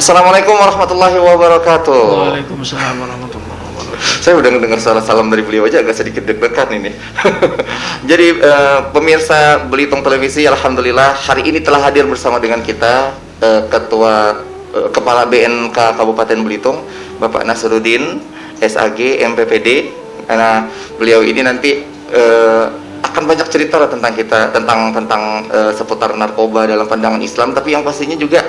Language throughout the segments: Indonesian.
Assalamualaikum warahmatullahi wabarakatuh. Waalaikumsalam warahmatullahi wabarakatuh. Saya udah dengar suara salam dari beliau aja agak sedikit deg-degan ini. Jadi pemirsa Belitung Televisi, alhamdulillah hari ini telah hadir bersama dengan kita Ketua Kepala BNK Kabupaten Belitung, Bapak Nasruddin, SAG, MPPD. Karena beliau ini nanti akan banyak cerita lah tentang kita, tentang seputar narkoba dalam pandangan Islam. Tapi yang pastinya juga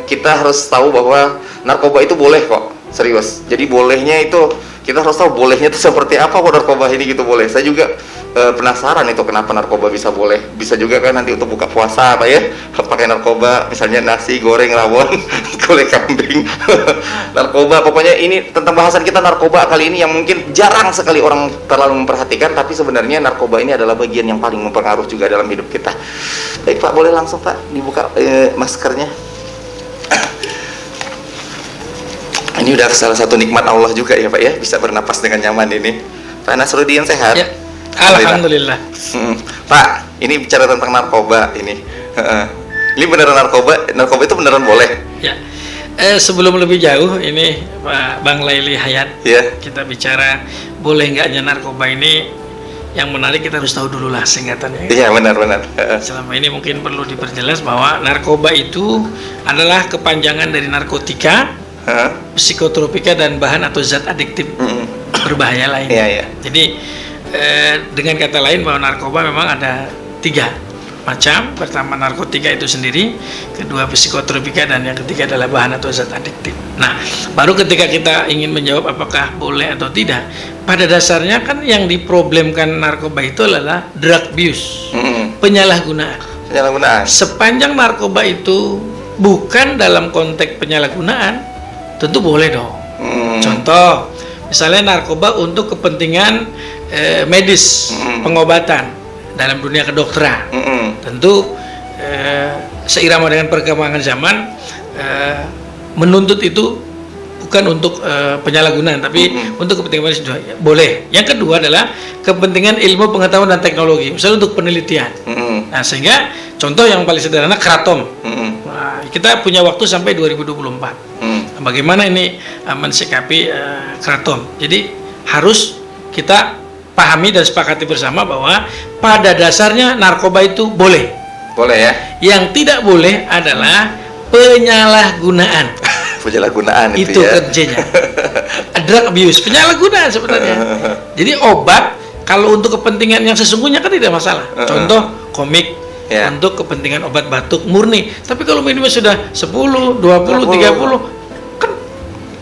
kita harus tahu bahwa narkoba itu boleh kok, serius. Jadi bolehnya itu kita harus tahu bolehnya itu seperti apa kok narkoba ini gitu boleh. Saya juga penasaran itu kenapa narkoba bisa boleh. Bisa juga kan nanti untuk buka puasa apa ya, pakai narkoba, misalnya nasi goreng rawon, gulai kambing, narkoba. Pokoknya ini tentang bahasan kita narkoba kali ini yang mungkin jarang sekali orang terlalu memperhatikan, tapi sebenarnya narkoba ini adalah bagian yang paling mempengaruhi juga dalam hidup kita. Baik Pak, boleh langsung Pak dibuka maskernya. Ini udah salah satu nikmat Allah juga ya Pak ya, bisa bernapas dengan nyaman ini. Pak Nasruddin sehat? Ya, alhamdulillah. Pak, ini bicara tentang narkoba ini. Ini beneran narkoba itu beneran boleh? Ya. Sebelum lebih jauh ini Pak Bang Laili Hayat, kita bicara boleh enggaknya narkoba ini, yang menarik kita harus tahu dulu lah singkatannya. Iya, benar. Selama ini mungkin perlu diperjelas bahwa narkoba itu adalah kepanjangan dari narkotika, psikotropika, dan bahan atau zat adiktif berbahaya lain. Jadi dengan kata lain bahwa narkoba memang ada 3 macam. Pertama narkotika itu sendiri, kedua psikotropika, dan yang ketiga adalah bahan atau zat adiktif. Nah, baru ketika kita ingin menjawab apakah boleh atau tidak, pada dasarnya kan yang diproblemkan narkoba itu adalah drug abuse, penyalahgunaan. Sepanjang narkoba itu bukan dalam konteks penyalahgunaan, tentu boleh dong. Contoh, misalnya narkoba untuk kepentingan medis, pengobatan dalam dunia kedokteran, tentu seirama dengan perkembangan zaman menuntut itu bukan untuk penyalahgunaan, tapi untuk kepentingan medis boleh. Yang kedua adalah kepentingan ilmu pengetahuan dan teknologi, misalnya untuk penelitian. Nah, sehingga contoh yang paling sederhana kratom. Nah, kita punya waktu sampai 2024. Bagaimana ini mensikapi kratom? Jadi harus kita pahami dan sepakati bersama bahwa pada dasarnya narkoba itu boleh. Boleh ya. Yang tidak boleh adalah penyalahgunaan. Penyalahgunaan itu ya kerjanya. Drug abuse, penyalahgunaan sebenarnya. Jadi obat kalau untuk kepentingan yang sesungguhnya kan tidak masalah. Contoh komik untuk kepentingan obat batuk murni. Tapi kalau minumnya sudah 10, 20, 30, kan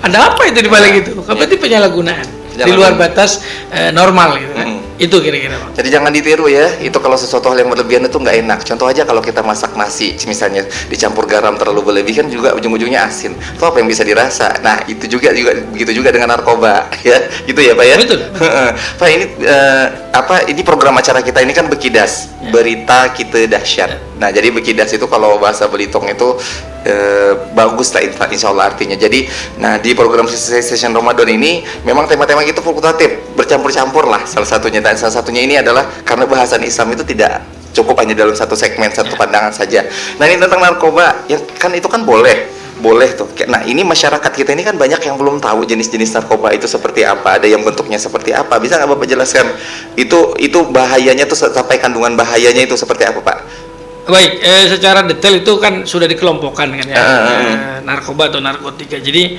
ada apa itu di balik itu? Berarti penyalahgunaan di luar batas normal gitu kan. Itu kira-kira Pak. Jadi jangan ditiru ya, itu kalau sesuatu hal yang berlebihan itu nggak enak. Contoh aja kalau kita masak nasi misalnya dicampur garam terlalu berlebihan juga ujung-ujungnya asin. Itu apa yang bisa dirasa? Nah itu juga begitu juga dengan narkoba ya, gitu ya Pak ya. Betul. Pak ini ini program acara kita ini kan Bekidas, berita kita dahsyat. Nah jadi Bekidas itu kalau bahasa Belitung itu bagus lah insya Allah artinya. Jadi nah di program session Ramadan ini memang tema-tema itu fluktuatif, bercampur-campur lah salah satunya. Dan salah satunya ini adalah karena bahasan Islam itu tidak cukup hanya dalam satu segmen, satu pandangan saja. Nah ini tentang narkoba, yang kan itu kan boleh tuh. Nah ini masyarakat kita ini kan banyak yang belum tahu jenis-jenis narkoba itu seperti apa, ada yang bentuknya seperti apa. Bisa nggak Bapak jelaskan itu bahayanya tuh, sampai kandungan bahayanya itu seperti apa Pak? Baik, secara detail itu kan sudah dikelompokkan kan ya, narkoba atau narkotika. Jadi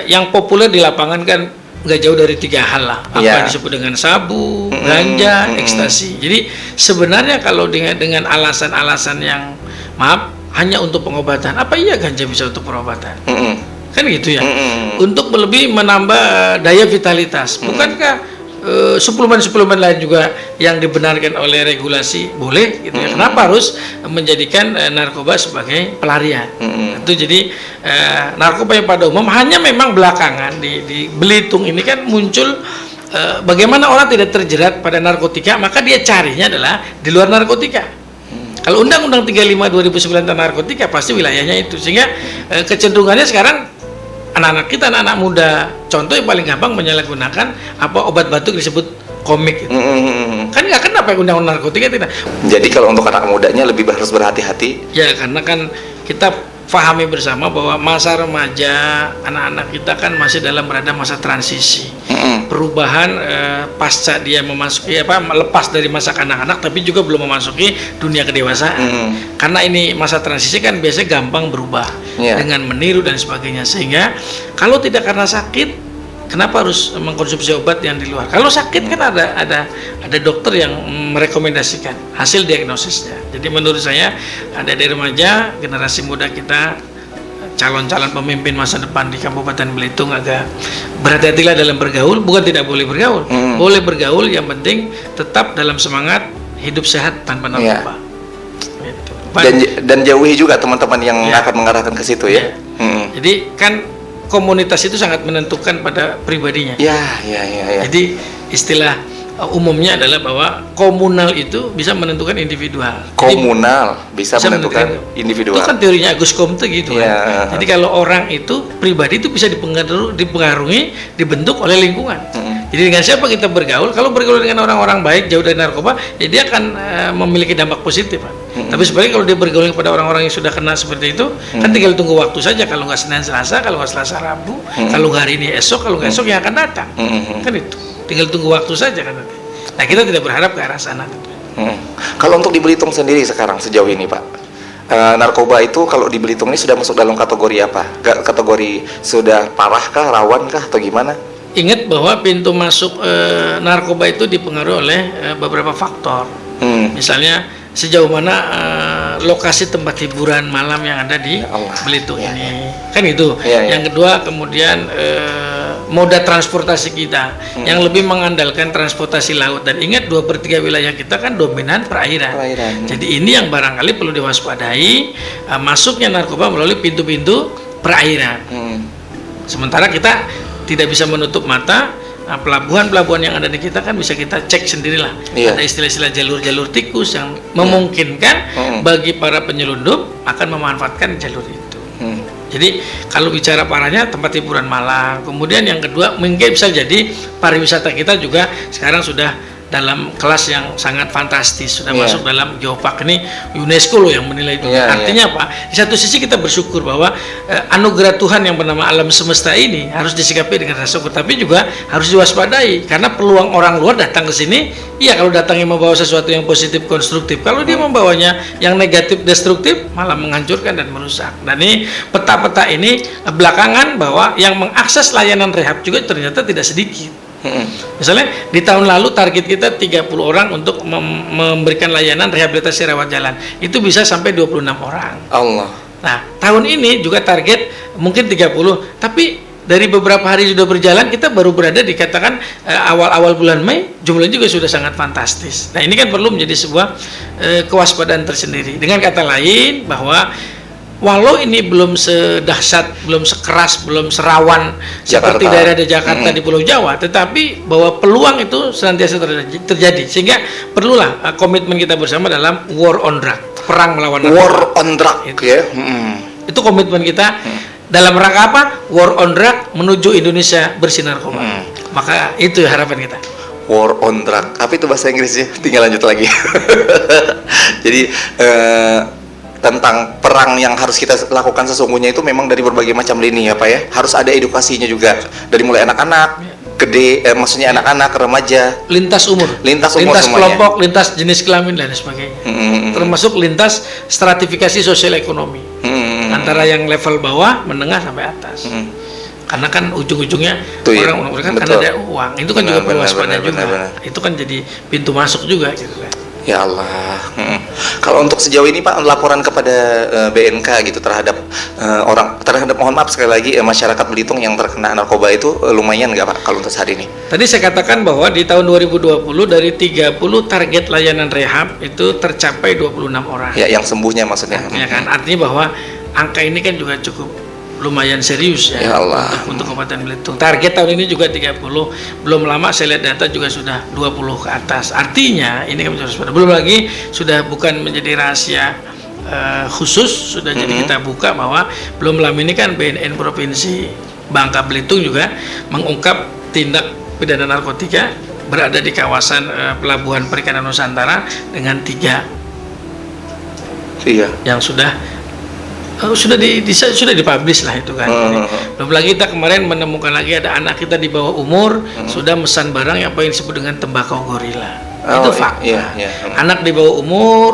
yang populer di lapangan kan nggak jauh dari 3 hal lah, apa disebut dengan sabu, ganja, ekstasi. Jadi sebenarnya kalau dengan alasan-alasan yang maaf hanya untuk pengobatan, apa iya ganja bisa untuk pengobatan? Kan gitu ya. Untuk lebih menambah daya vitalitas, bukankah suplemen-suplemen lain juga yang dibenarkan oleh regulasi boleh gitu ya. Kenapa harus menjadikan narkoba sebagai pelarian? Itu jadi narkoba yang pada umum hanya memang belakangan di Belitung ini kan muncul bagaimana orang tidak terjerat pada narkotika, maka dia carinya adalah di luar narkotika. Kalau Undang-Undang 35 2009 tentang narkotika pasti wilayahnya itu, sehingga kecenderungannya sekarang anak-anak kita, anak-anak muda, contoh yang paling gampang menyalahgunakan apa obat batuk disebut komik gitu. Kan nggak kena pakai undang-undang narkotika tidak. Jadi kalau untuk anak mudanya lebih harus berhati-hati. Ya karena kan kita fahami bersama bahwa masa remaja anak-anak kita kan masih berada masa transisi. Perubahan pasca dia memasuki lepas dari masa kanak-kanak tapi juga belum memasuki dunia kedewasaan. Karena ini masa transisi kan biasanya gampang berubah dengan meniru dan sebagainya, sehingga kalau tidak karena sakit, kenapa harus mengkonsumsi obat yang di luar? Kalau sakit kan ada dokter yang merekomendasikan hasil diagnosisnya. Jadi menurut saya ada di remaja, generasi muda kita, calon-calon pemimpin masa depan di Kabupaten Belitung agak berhati-hatilah dalam bergaul. Bukan tidak boleh bergaul, boleh bergaul, yang penting tetap dalam semangat hidup sehat tanpa narkoba. Gitu. Dan jauhi juga teman-teman yang akan mengarahkan ke situ ya. Jadi kan komunitas itu sangat menentukan pada pribadinya. Ya. Jadi istilah umumnya adalah bahwa komunal itu bisa menentukan individual. Komunal bisa menentukan individual. Itu kan teorinya Agus Comte gitu kan. Jadi kalau orang itu pribadi itu bisa dipengaruhi, dibentuk oleh lingkungan. Jadi dengan siapa kita bergaul? Kalau bergaul dengan orang-orang baik, jauh dari narkoba, ya dia akan memiliki dampak positif. Tapi sebenarnya kalau dia bergaul kepada orang-orang yang sudah kena seperti itu, kan tinggal tunggu waktu saja. Kalau nggak Senin Selasa, kalau nggak Selasa Rabu, kalau nggak hari ini esok, kalau nggak esok yang akan datang. Kan itu. Tinggal tunggu waktu saja kan nanti. Nah, kita tidak berharap ke arah sana. Kalau untuk di Belitung sendiri sekarang sejauh ini, Pak, narkoba itu kalau di Belitung ini sudah masuk dalam kategori apa? Kategori sudah parah kah, rawan kah, atau gimana? Ingat bahwa pintu masuk narkoba itu dipengaruhi oleh beberapa faktor. Misalnya sejauh mana lokasi tempat hiburan malam yang ada di Belitung ini, kan itu. Yang kedua kemudian moda transportasi kita yang lebih mengandalkan transportasi laut, dan ingat 2/3 wilayah kita kan dominan perairan. Jadi ini yang barangkali perlu diwaspadai, masuknya narkoba melalui pintu-pintu perairan. Sementara kita tidak bisa menutup mata. Nah, pelabuhan-pelabuhan yang ada di kita kan bisa kita cek sendirilah. Ada istilah-istilah jalur-jalur tikus yang memungkinkan bagi para penyelundup akan memanfaatkan jalur itu. Jadi kalau bicara parahnya tempat hiburan malam, kemudian yang kedua mungkin bisa jadi pariwisata kita juga sekarang sudah dalam kelas yang sangat fantastis, sudah masuk dalam Geopark ini, UNESCO loh yang menilai itu. Artinya apa? Di satu sisi kita bersyukur bahwa anugerah Tuhan yang bernama alam semesta ini harus disikapi dengan rasa syukur, tapi juga harus diwaspadai karena peluang orang luar datang ke sini. Iya, kalau datangnya membawa sesuatu yang positif konstruktif, kalau dia membawanya yang negatif destruktif malah menghancurkan dan merusak. Dan ini peta-peta ini belakangan bahwa yang mengakses layanan rehab juga ternyata tidak sedikit. Misalnya di tahun lalu target kita 30 orang untuk memberikan layanan rehabilitasi rawat jalan, itu bisa sampai 26 orang. Allah. Nah, tahun ini juga target mungkin 30, tapi dari beberapa hari sudah berjalan, kita baru berada dikatakan awal-awal bulan Mei, jumlahnya juga sudah sangat fantastis. Nah, ini kan perlu menjadi sebuah kewaspadaan tersendiri. Dengan kata lain bahwa walau ini belum sedahsyat, belum sekeras, belum serawan seperti daerah di Jakarta di Pulau Jawa, tetapi bahwa peluang itu senantiasa terjadi, sehingga perlulah komitmen kita bersama dalam war on drug, perang melawan narkoba. War on drug, itu komitmen kita dalam rangka apa? War on drug menuju Indonesia bersih narkoba. Maka itu harapan kita. War on drug, apa itu bahasa Inggrisnya? Tinggal lanjut lagi. Jadi tentang perang yang harus kita lakukan sesungguhnya itu memang dari berbagai macam lini ya Pak ya. Harus ada edukasinya juga dari mulai anak-anak, gede, maksudnya anak-anak, remaja, lintas umur, lintas kelompok, lintas jenis kelamin dan sebagainya. Termasuk lintas stratifikasi sosial ekonomi antara yang level bawah, menengah sampai atas. Karena kan ujung-ujungnya orang kan karena ada uang, itu kan juga perlu waspada juga. Itu kan jadi pintu masuk juga gitu kan. Ya Allah. Kalau untuk sejauh ini Pak, laporan kepada BNK gitu terhadap mohon maaf sekali lagi masyarakat Belitung yang terkena narkoba itu lumayan nggak Pak kalau untuk saat ini? Tadi saya katakan bahwa di tahun 2020 dari 30 target layanan rehab itu tercapai 26 orang. Ya, yang sembuhnya maksudnya. Ya kan, artinya bahwa angka ini kan juga cukup lumayan serius ya Allah. Untuk Kabupaten Belitung. Target tahun ini juga 30. Belum lama saya lihat data juga sudah 20 ke atas. Artinya ini kan belum lagi sudah bukan menjadi rahasia khusus, sudah jadi kita buka bahwa belum lama ini kan BNN Provinsi Bangka Belitung juga mengungkap tindak pidana narkotika berada di kawasan Pelabuhan Perikanan Nusantara dengan 3 yang sudah sudah dipublish lah itu kan. Belum lagi kita kemarin menemukan lagi ada anak kita di bawah umur sudah mesan barang yang apa yang disebut dengan tembakau gorila. Itu fakta. Anak di bawah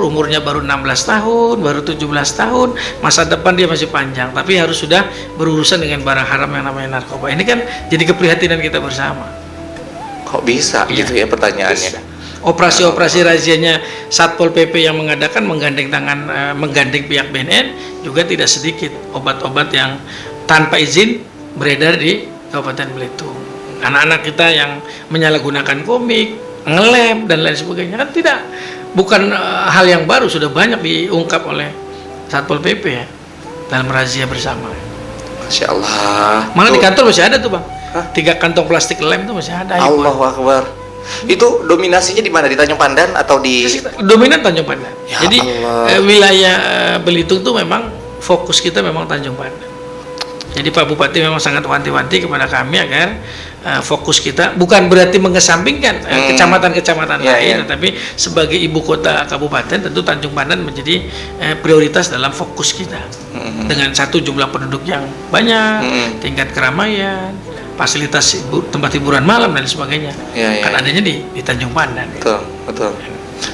umurnya baru 16 tahun, baru 17 tahun, masa depan dia masih panjang, tapi harus sudah berurusan dengan barang haram yang namanya narkoba. Ini kan jadi keprihatinan kita bersama. Kok bisa gitu ya pertanyaannya? Operasi-operasi razianya Satpol PP yang mengadakan menggandeng pihak BNN juga tidak sedikit obat-obat yang tanpa izin beredar di Kabupaten Belitung. Anak-anak kita yang menyalahgunakan komik, ngelem dan lain sebagainya kan bukan hal yang baru, sudah banyak diungkap oleh Satpol PP ya dalam razia bersama. Masya Allah. Malah di kantor masih ada tuh Bang. 3 kantong plastik lem tuh masih ada. Allahu Akbar. Itu dominasinya di mana? Di Tanjung Pandan atau di dominan Tanjung Pandan. Ya Jadi wilayah Belitung tuh memang fokus kita memang Tanjung Pandan. Jadi Pak Bupati memang sangat wanti-wanti kepada kami agar fokus kita bukan berarti mengesampingkan kecamatan-kecamatan lain, tetapi sebagai ibu kota kabupaten tentu Tanjung Pandan menjadi prioritas dalam fokus kita. Dengan satu jumlah penduduk yang banyak, tingkat keramaian, fasilitas tempat hiburan malam dan sebagainya, adanya di Tanjung Pandan. Betul.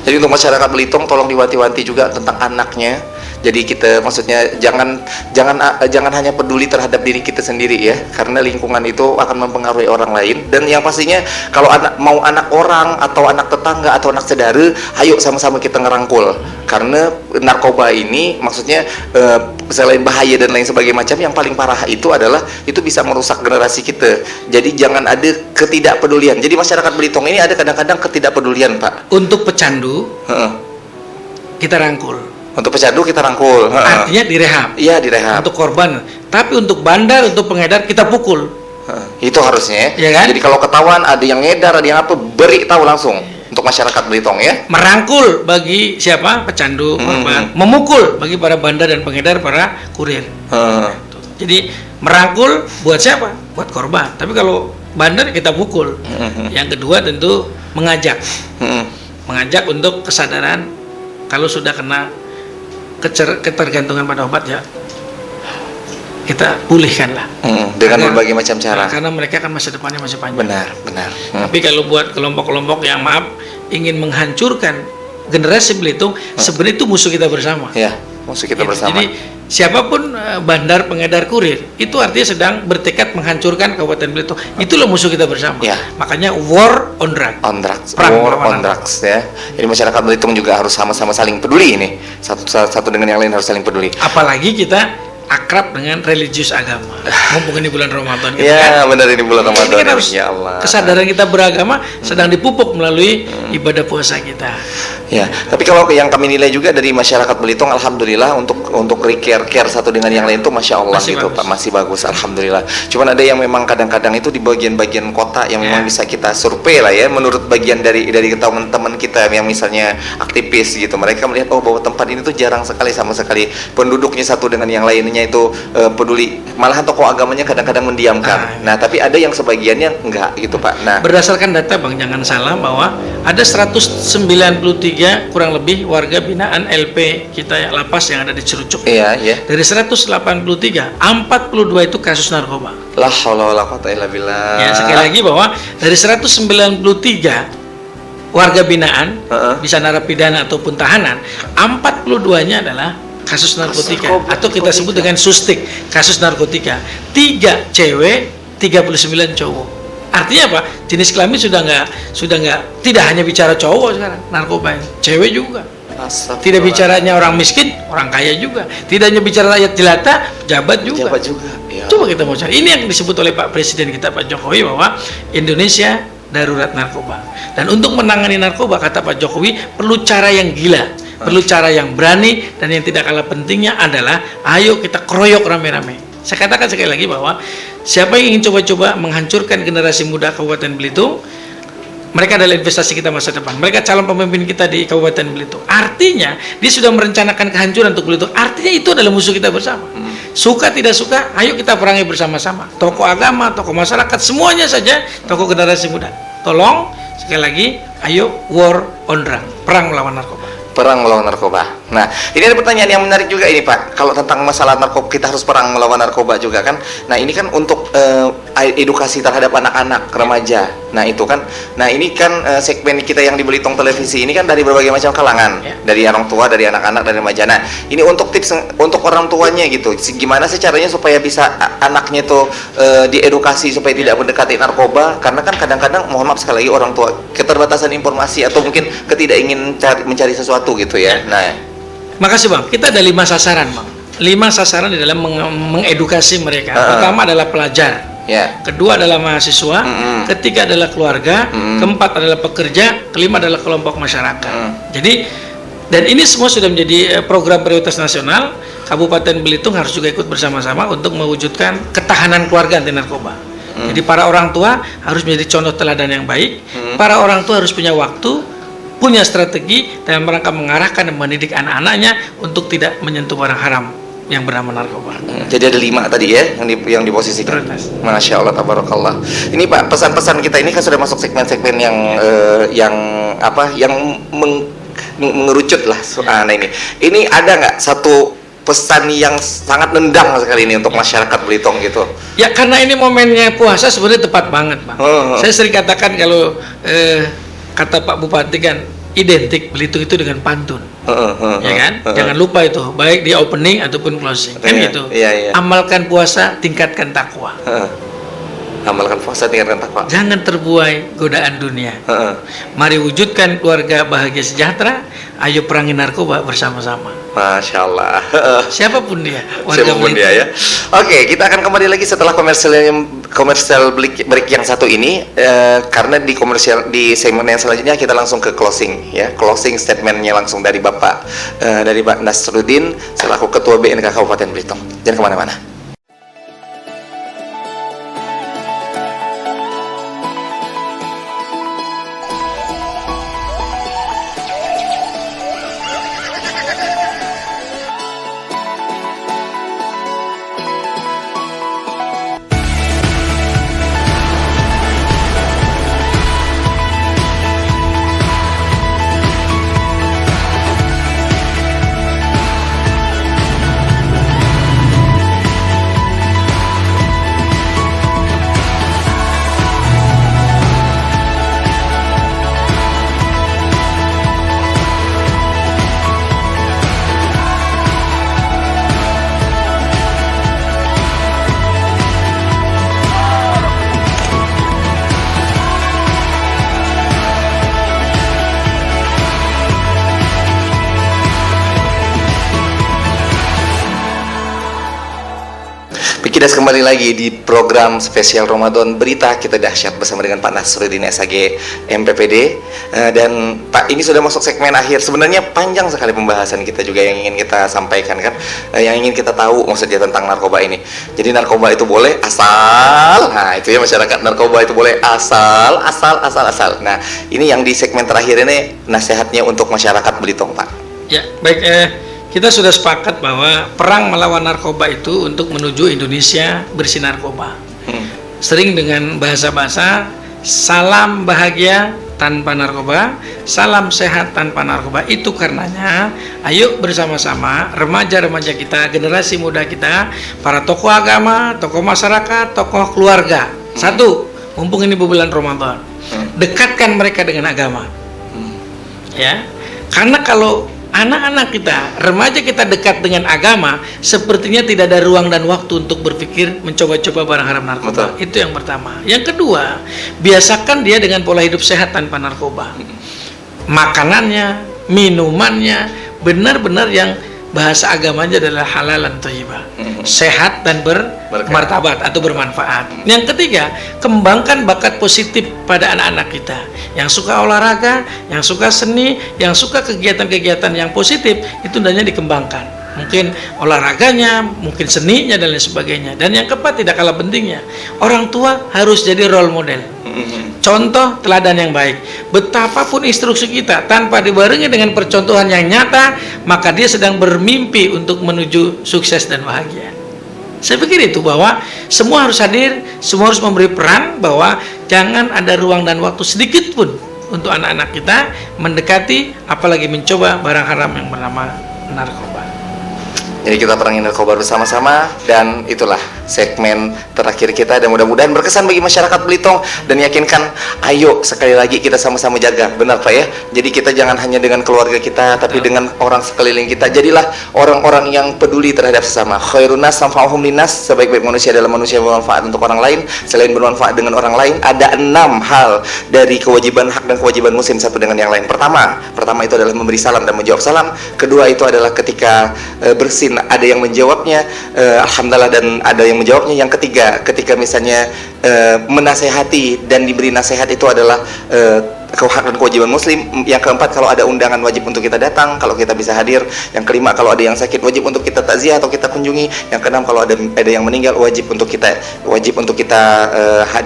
Jadi untuk masyarakat Belitung tolong diwanti-wanti juga tentang anaknya. Jadi kita maksudnya jangan hanya peduli terhadap diri kita sendiri ya, karena lingkungan itu akan mempengaruhi orang lain. Dan yang pastinya kalau mau anak orang atau anak tetangga atau anak saudara, ayo sama-sama kita ngerangkul. Karena narkoba ini maksudnya selain bahaya dan lain sebagainya macam, yang paling parah itu adalah itu bisa merusak generasi kita. Jadi jangan ada ketidakpedulian. Jadi masyarakat Belitung ini ada kadang-kadang ketidakpedulian, Pak. Untuk pecandu kita rangkul. Untuk pecandu kita rangkul. Artinya direhab. Iya, direhab. Untuk korban. Tapi untuk bandar, untuk pengedar kita pukul. Itu harusnya. Ya kan? Jadi kalau ketahuan ada yang ngedar, ada yang apa, beri tahu langsung untuk masyarakat Belitung ya. Merangkul bagi siapa? Pecandu, korban. Memukul bagi para bandar dan pengedar, para kurir. Jadi merangkul buat siapa? Buat korban. Tapi kalau bandar kita pukul. Yang kedua tentu mengajak. Mengajak untuk kesadaran kalau sudah kena ketergantungan pada obat ya kita pulihkanlah dengan berbagai macam cara. Karena mereka kan masa depannya masih panjang. Benar. Tapi kalau buat kelompok-kelompok yang ingin menghancurkan generasi Belitung, sebenarnya itu musuh kita bersama. Ya, musuh kita bersama. Jadi siapapun bandar, pengedar, kurir itu artinya sedang bertekad menghancurkan Kabupaten Belitung. Itulah musuh kita bersama. Ya. Makanya war on drugs. War on drugs ya. Jadi masyarakat Belitung juga harus sama-sama saling peduli ini. Satu dengan yang lain harus saling peduli. Apalagi kita akrab dengan religius agama. Mumpung ini bulan Ramadan gitu ya, benar ini bulan Ramadan. Ini kan harus ya Allah. Kesadaran kita beragama sedang dipupuk melalui ibadah puasa kita. Ya, tapi kalau yang kami nilai juga dari masyarakat Belitung, alhamdulillah untuk care satu dengan yang lain tuh masya Allah masih gitu bagus. Pak, masih bagus, alhamdulillah. Cuman ada yang memang kadang-kadang itu di bagian-bagian kota yang memang bisa kita survei lah ya, menurut bagian dari teman-teman kita yang misalnya aktivis gitu, mereka melihat bahwa tempat ini tuh jarang sekali sama sekali penduduknya satu dengan yang lainnya itu peduli, malahan tokoh agamanya kadang-kadang mendiamkan. Nah, tapi ada yang sebagiannya enggak gitu Pak. Nah, berdasarkan data Bang, jangan salah bahwa ada 193 kurang lebih warga binaan LP kita ya, lapas yang ada di Cerucuk. Iya. Dari 183, 42 itu kasus narkoba. La haula wala quwata illa billah. Ya, sekali lagi bahwa dari 193 warga binaan, bisa narapidana ataupun tahanan, 42-nya adalah kasus narkotika atau kita sebut dengan sustik, kasus narkotika. 3 cewek, 39 cowok. Artinya apa? Jenis kelamin sudah nggak tidak hanya bicara cowok sekarang narkoba, cewek juga. Tidak bicaranya orang miskin, orang kaya juga. Tidak hanya bicara rakyat jelata, pejabat juga. Ya. Coba kita mau cari. Ini yang disebut oleh Pak Presiden kita Pak Jokowi bahwa Indonesia darurat narkoba. Dan untuk menangani narkoba kata Pak Jokowi perlu cara yang gila, perlu cara yang berani, dan yang tidak kalah pentingnya adalah ayo kita keroyok rame-rame. Saya katakan sekali lagi bahwa siapa yang ingin coba-coba menghancurkan generasi muda Kabupaten Belitung, mereka adalah investasi kita masa depan. Mereka calon pemimpin kita di Kabupaten Belitung. Artinya dia sudah merencanakan kehancuran untuk Belitung. Artinya itu adalah musuh kita bersama. Suka tidak suka, ayo kita perangi bersama-sama. Tokoh agama, tokoh masyarakat, semuanya saja tokoh generasi muda. Tolong sekali lagi, ayo war on drugs, perang melawan narkoba. Perang melawan narkoba. Nah, ini ada pertanyaan yang menarik juga ini Pak. Kalau tentang masalah narkoba, kita harus perang melawan narkoba juga kan. Nah, ini kan untuk edukasi terhadap anak-anak, remaja. Nah, itu kan. Nah, ini kan segmen kita yang di Belitung Televisi ini kan dari berbagai macam kalangan. Dari orang tua, dari anak-anak, dari remaja. Nah, ini untuk tips untuk orang tuanya gitu. Gimana sih caranya supaya bisa anaknya tuh diedukasi supaya tidak mendekati narkoba? Karena kan kadang-kadang, mohon maaf sekali lagi, orang tua keterbatasan informasi atau mungkin ketidakingin mencari sesuatu gitu ya. Nah, makasih Bang. Kita ada 5 sasaran Bang. 5 sasaran di dalam mengedukasi mereka. Pertama adalah pelajar. Kedua adalah mahasiswa. Ketiga adalah keluarga. Keempat adalah pekerja. Kelima adalah kelompok masyarakat. Jadi, dan ini semua sudah menjadi program prioritas nasional. Kabupaten Belitung harus juga ikut bersama-sama untuk mewujudkan ketahanan keluarga anti narkoba. Jadi para orang tua harus menjadi contoh teladan yang baik. Para orang tua harus punya waktu, punya strategi dalam rangka mengarahkan dan mendidik anak-anaknya untuk tidak menyentuh barang haram yang bernama narkoba. Jadi ada 5 tadi ya yang diposisikan. Masya Allah, tabarakallah. Ini Pak, pesan-pesan kita ini kan sudah masuk segmen-segmen yang mengerucut lah. Nah, ini ada nggak satu pesan yang sangat nendang sekali ini untuk masyarakat Belitung gitu? Ya, karena ini momennya puasa sebenarnya tepat banget Bang. Saya sering katakan kalau kata Pak Bupati kan identik Belitung itu dengan pantun, ya kan? Jangan lupa itu, baik di opening ataupun closing, kan gitu. Amalkan puasa, tingkatkan takwa. Amalkan puasa, tingkatkan takwa. Jangan terbuai godaan dunia. Mari wujudkan keluarga bahagia sejahtera. Ayo perangi narkoba bersama-sama. Masya Allah. Siapapun dia, siapapun dia ya. Oke, kita akan kembali lagi setelah komersial break yang satu ini, karena di segmen yang selanjutnya kita langsung ke closing ya. Closing statementnya langsung dari Bapak dari Pak Nasruddin selaku Ketua BNK Kabupaten Belitung. Jangan kemana-mana. Kidas kembali lagi di program spesial Ramadan Berita Kita Dahsyat bersama dengan Pak Nasruddin SAG MPPD. Dan Pak, ini sudah masuk segmen akhir. Sebenarnya panjang sekali pembahasan kita juga yang ingin kita sampaikan kan, yang ingin kita tahu maksudnya tentang narkoba ini. Jadi narkoba itu boleh asal, nah itu ya masyarakat, narkoba itu boleh asal. Nah, ini yang di segmen terakhir ini nasihatnya untuk masyarakat Belitung, Pak. Ya, baik. Kita sudah sepakat bahwa perang melawan narkoba itu untuk menuju Indonesia bersih narkoba. Sering dengan bahasa-bahasa salam bahagia tanpa narkoba, salam sehat tanpa narkoba. Itu karenanya ayo bersama-sama remaja-remaja kita, generasi muda kita, para tokoh agama, tokoh masyarakat, tokoh keluarga. Satu, mumpung ini bulan Ramadan, dekatkan mereka dengan agama. Ya, karena kalau anak-anak kita, remaja kita dekat dengan agama, sepertinya tidak ada ruang dan waktu untuk berpikir mencoba-coba barang haram narkoba. Betul. Itu yang pertama. Yang kedua, biasakan dia dengan pola hidup sehat tanpa narkoba. Makanannya, minumannya, benar-benar yang bahasa agamanya adalah halalan thayyibah, sehat dan bermartabat atau bermanfaat. Yang ketiga, kembangkan bakat positif pada anak-anak kita yang suka olahraga, yang suka seni, yang suka kegiatan-kegiatan yang positif, itu hendaknya dikembangkan. Mungkin olahraganya, mungkin seninya dan lain sebagainya. Dan yang keempat, tidak kalah pentingnya, orang tua harus jadi role model, contoh teladan yang baik. Betapapun instruksi kita tanpa dibarengi dengan percontohan yang nyata, maka dia sedang bermimpi untuk menuju sukses dan bahagia. Saya pikir itu, bahwa semua harus hadir, semua harus memberi peran, bahwa jangan ada ruang dan waktu sedikit pun untuk anak-anak kita mendekati, apalagi mencoba barang haram yang bernama narkoba. Jadi kita perangi narkoba bersama-sama, dan itulah segmen terakhir kita, dan mudah-mudahan berkesan bagi masyarakat Belitung, dan yakinkan, ayo sekali lagi kita sama-sama jaga, benar Pak ya. Jadi kita jangan hanya dengan keluarga kita, tapi dengan orang sekeliling kita. Jadilah orang-orang yang peduli terhadap sesama. Khairun nas anfa'uhum linnas, sebaik-baik manusia adalah manusia yang bermanfaat untuk orang lain. Selain bermanfaat dengan orang lain, ada 6 hal dari kewajiban hak dan kewajiban muslim satu dengan yang lain. Pertama itu adalah memberi salam dan menjawab salam. Kedua itu adalah ketika bersin ada yang menjawabnya, alhamdulillah, dan ada yang menjawabnya. Yang ketiga, ketika misalnya menasehati dan diberi nasihat, itu adalah hak dan kewajiban muslim. Yang keempat, kalau ada undangan wajib untuk kita datang, kalau kita bisa hadir. Yang kelima, kalau ada yang sakit wajib untuk kita takziah atau kita kunjungi. Yang keenam, kalau ada yang meninggal wajib untuk kita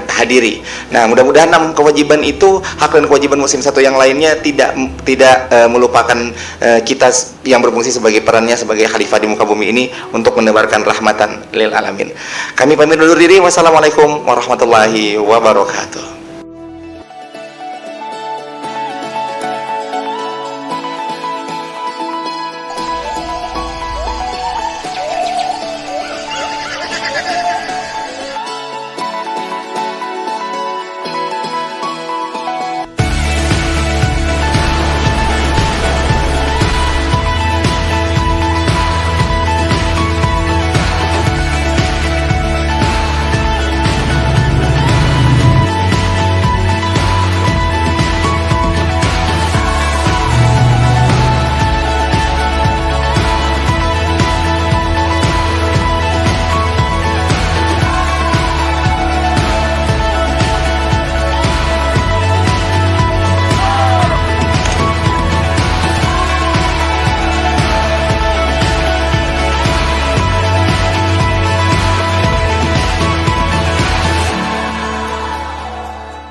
hadiri. Nah, mudah-mudahan 6 kewajiban itu, hak dan kewajiban muslim satu yang lainnya, tidak melupakan kita yang berfungsi sebagai perannya sebagai khalifah di muka bumi ini untuk menebarkan rahmatan lil alamin. Kami pamit undur diri. Wassalamualaikum warahmatullahi wabarakatuh.